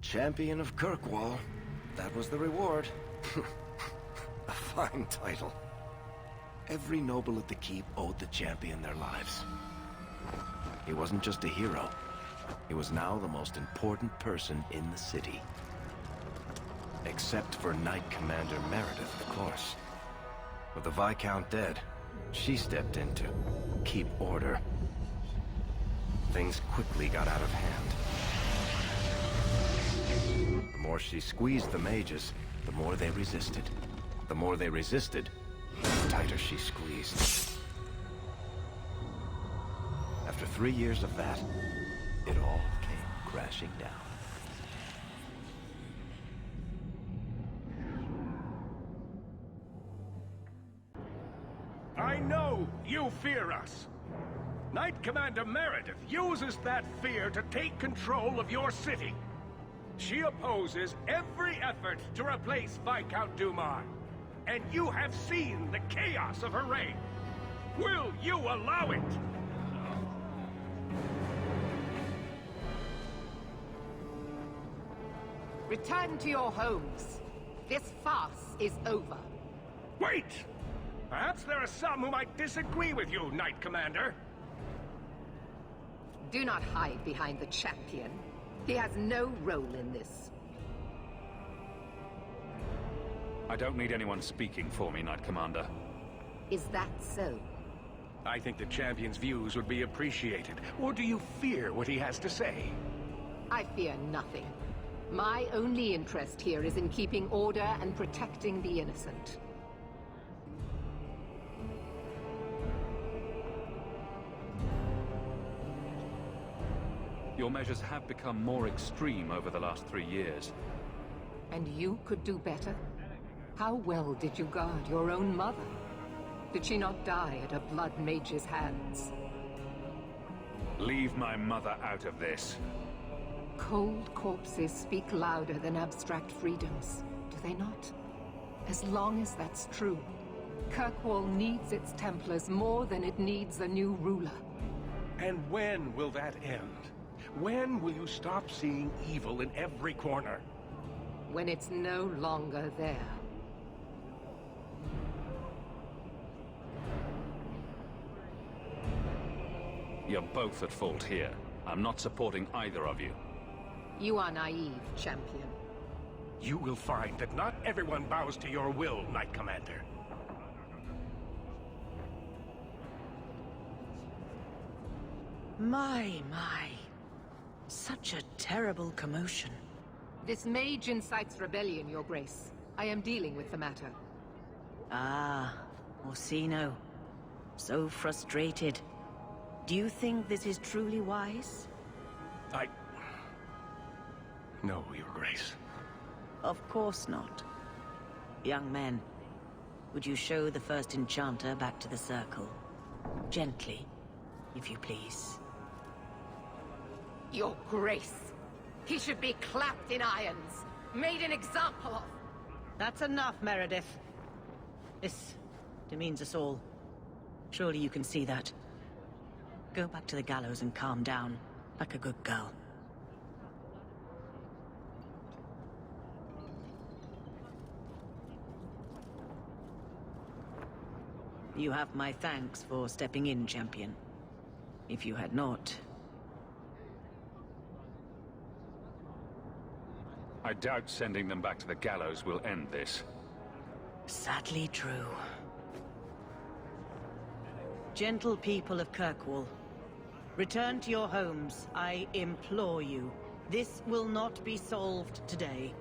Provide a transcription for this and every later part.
Champion of Kirkwall. That was the reward. A fine title. Every noble at the keep owed the champion their lives. He wasn't just a hero. He was now the most important person in the city. Except for Knight Commander Meredith, of course. With the Viscount dead, she stepped in to keep order. Things quickly got out of hand. The more she squeezed the mages, the more they resisted. The more they resisted, the tighter she squeezed. After 3 years of that, it all came crashing down. I know you fear us. Knight Commander Meredith uses that fear to take control of your city. She opposes every effort to replace Viscount Dumas. And you have seen the chaos of her reign. Will you allow it? Return to your homes. This farce is over. Wait! Perhaps there are some who might disagree with you, Knight Commander. Do not hide behind the champion. He has no role in this. I don't need anyone speaking for me, Knight Commander. Is that so? I think the champion's views would be appreciated. Or do you fear what he has to say? I fear nothing. My only interest here is in keeping order and protecting the innocent. Your measures have become more extreme over the last 3 years. And you could do better? How well did you guard your own mother? Did she not die at a blood mage's hands? Leave my mother out of this. Cold corpses speak louder than abstract freedoms, do they not? As long as that's true, Kirkwall needs its Templars more than it needs a new ruler. And when will that end? When will you stop seeing evil in every corner? When it's no longer there. You're both at fault here. I'm not supporting either of you. You are naive, champion. You will find that not everyone bows to your will, Knight Commander. My. Such a terrible commotion. This mage incites rebellion, Your Grace. I am dealing with the matter. Ah, Orsino. So frustrated. Do you think this is truly wise? No, Your Grace. Of course not. Young men, would you show the first enchanter back to the circle? Gently, if you please. Your Grace. He should be clapped in irons, made an example of. That's enough, Meredith. This demeans us all. Surely you can see that. Go back to the gallows and calm down, like a good girl. You have my thanks for stepping in, champion. If you had not... I doubt sending them back to the gallows will end this. Sadly true. Gentle people of Kirkwall, return to your homes, I implore you. This will not be solved today.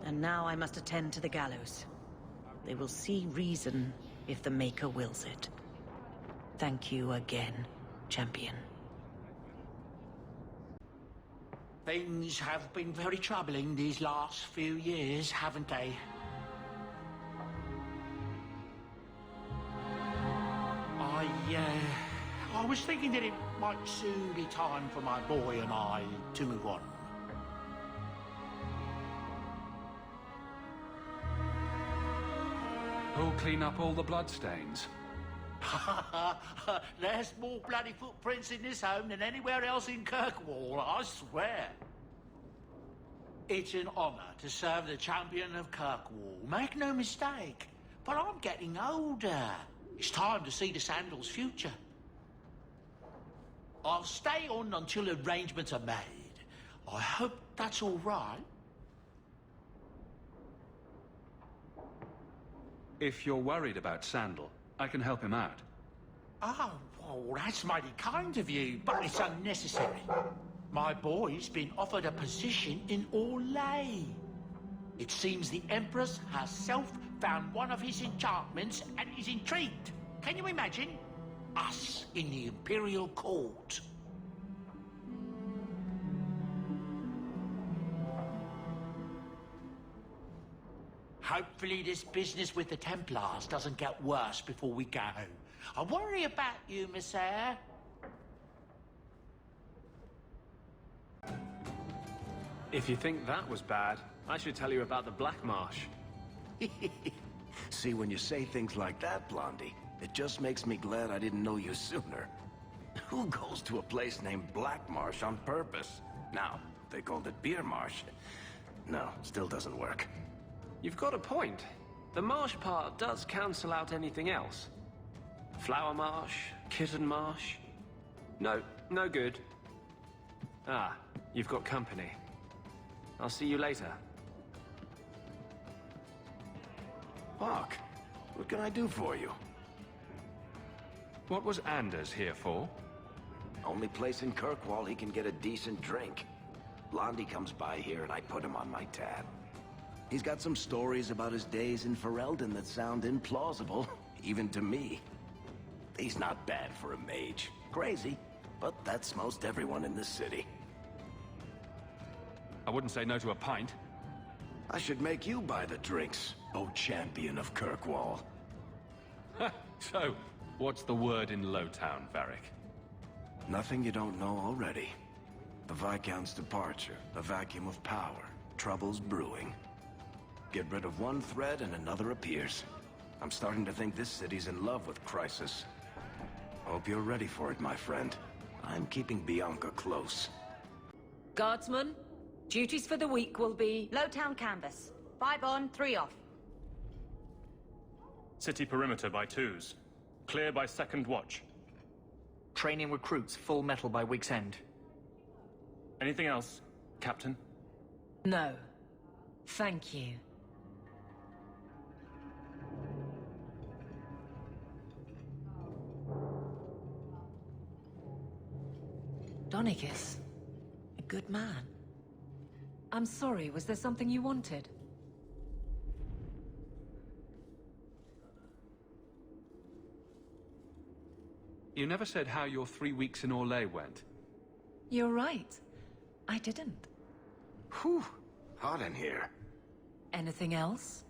And now I must attend to the gallows. They will see reason if the Maker wills it. Thank you again, champion. Things have been very troubling these last few years, haven't they? I was thinking that it might soon be time for my boy and I to move on. Who'll clean up all the bloodstains? There's more bloody footprints in this home than anywhere else in Kirkwall, I swear. It's an honour to serve the champion of Kirkwall, make no mistake. But I'm getting older. It's time to see the Sandals' future. I'll stay on until arrangements are made. I hope that's all right. If you're worried about Sandal, I can help him out. Oh, well, that's mighty kind of you, but it's unnecessary. My boy's been offered a position in Orlais. It seems the Empress herself found one of his enchantments and is intrigued. Can you imagine? Us in the Imperial Court. Hopefully this business with the Templars doesn't get worse before we go. I worry about you, Miss Eyre. If you think that was bad, I should tell you about the Black Marsh. See, when you say things like that, Blondie, it just makes me glad I didn't know you sooner. Who goes to a place named Black Marsh on purpose? Now, if they called it Beer Marsh. No, still doesn't work. You've got a point. The marsh part does cancel out anything else. Flower Marsh, Kitten Marsh. No, no good. Ah, you've got company. I'll see you later. Hawk, what can I do for you? What was Anders here for? Only place in Kirkwall he can get a decent drink. Blondie comes by here and I put him on my tab. He's got some stories about his days in Ferelden that sound implausible, even to me. He's not bad for a mage. Crazy, but that's most everyone in this city. I wouldn't say no to a pint. I should make you buy the drinks, oh champion of Kirkwall. So, what's the word in Lowtown, Varric? Nothing you don't know already. The Viscount's departure, a vacuum of power, troubles brewing. Get rid of one thread and another appears. I'm starting to think this city's in love with Crisis. Hope you're ready for it, my friend. I'm keeping Bianca close. Guardsmen, duties for the week will be... Lowtown canvas. 5 on, 3 off. City perimeter by 2s. Clear by 2nd watch. Training recruits full metal by week's end. Anything else, Captain? No. Thank you. Donicus. A good man. I'm sorry, was there something you wanted? You never said how your 3 weeks in Orlais went. You're right. I didn't. Whew, hot in here. Anything else?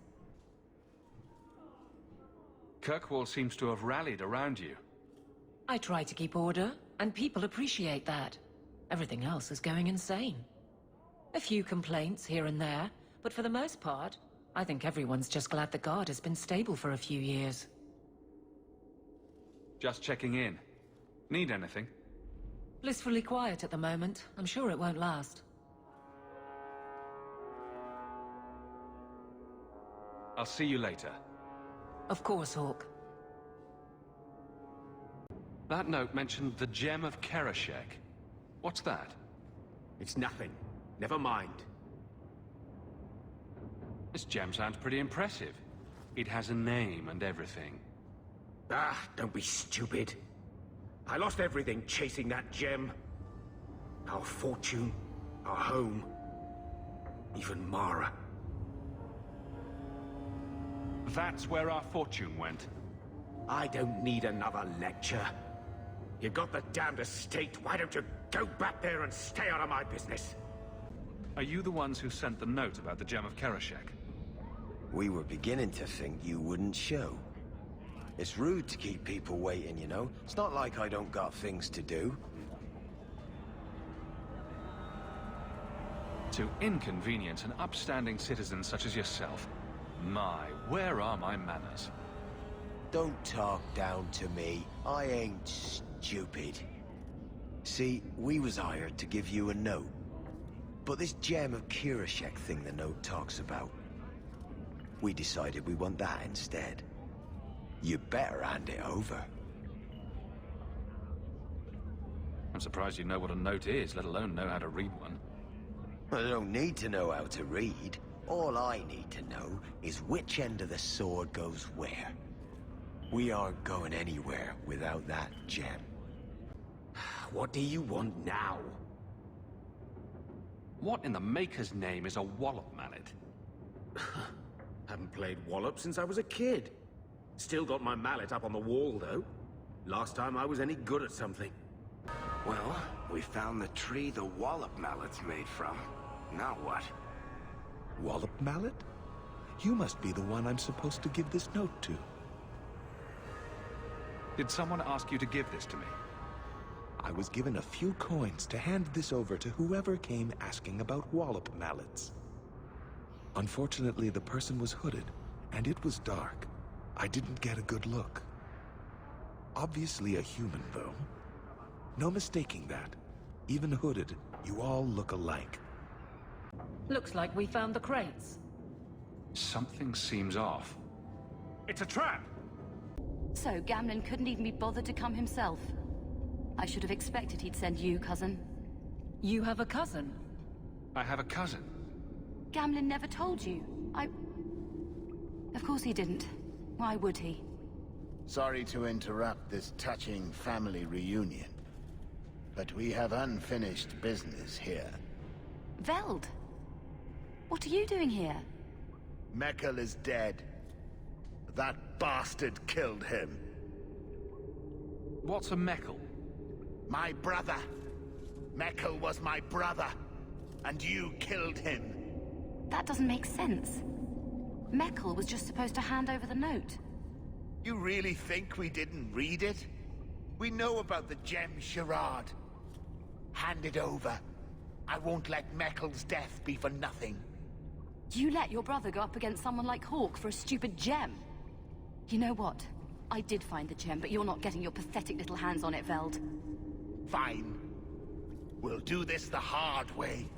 Kirkwall seems to have rallied around you. I try to keep order, and people appreciate that. Everything else is going insane. A few complaints here and there, but for the most part, I think everyone's just glad the guard has been stable for a few years. Just checking in. Need anything? Blissfully quiet at the moment. I'm sure it won't last. I'll see you later. Of course, Hawk. That note mentioned the Gem of Kerashek. What's that? It's nothing. Never mind. This gem sounds pretty impressive. It has a name and everything. Ah, don't be stupid. I lost everything chasing that gem. Our fortune, our home, even Mara. That's where our fortune went. I don't need another lecture. You got the damned estate, why don't you go back there and stay out of my business? Are you the ones who sent the note about the Gem of Kerashek? We were beginning to think you wouldn't show. It's rude to keep people waiting, you know? It's not like I don't got things to do. To inconvenience an upstanding citizen such as yourself. My, where are my manners? Don't talk down to me. I ain't stupid. See, we was hired to give you a note. But this gem of Kirishek thing the note talks about, we decided we want that instead. You better hand it over. I'm surprised you know what a note is, let alone know how to read one. I don't need to know how to read. All I need to know is which end of the sword goes where. We aren't going anywhere without that gem. What do you want now? What in the Maker's name is a wallop mallet? Haven't played wallop since I was a kid. Still got my mallet up on the wall, though. Last time I was any good at something. Well, we found the tree the wallop mallet's made from. Now what? Wallop mallet? You must be the one I'm supposed to give this note to. Did someone ask you to give this to me? I was given a few coins to hand this over to whoever came asking about wallop mallets. Unfortunately, the person was hooded, and it was dark. I didn't get a good look. Obviously a human, though. No mistaking that. Even hooded, you all look alike. Looks like we found the crates. Something seems off. It's a trap! So, Gamlen couldn't even be bothered to come himself. I should have expected he'd send you, cousin. You have a cousin? I have a cousin. Gamlen never told you. Of course he didn't. Why would he? Sorry to interrupt this touching family reunion, but we have unfinished business here. Veld! What are you doing here? Mekkel is dead. That bastard killed him. What's a Mekkel? My brother. Mekkel was my brother, and you killed him. That doesn't make sense. Mekkel was just supposed to hand over the note. You really think we didn't read it? We know about the gem charade. Hand it over. I won't let Mekkel's death be for nothing. You let your brother go up against someone like Hawk for a stupid gem. You know what? I did find the gem, but you're not getting your pathetic little hands on it, Veld. Fine. We'll do this the hard way.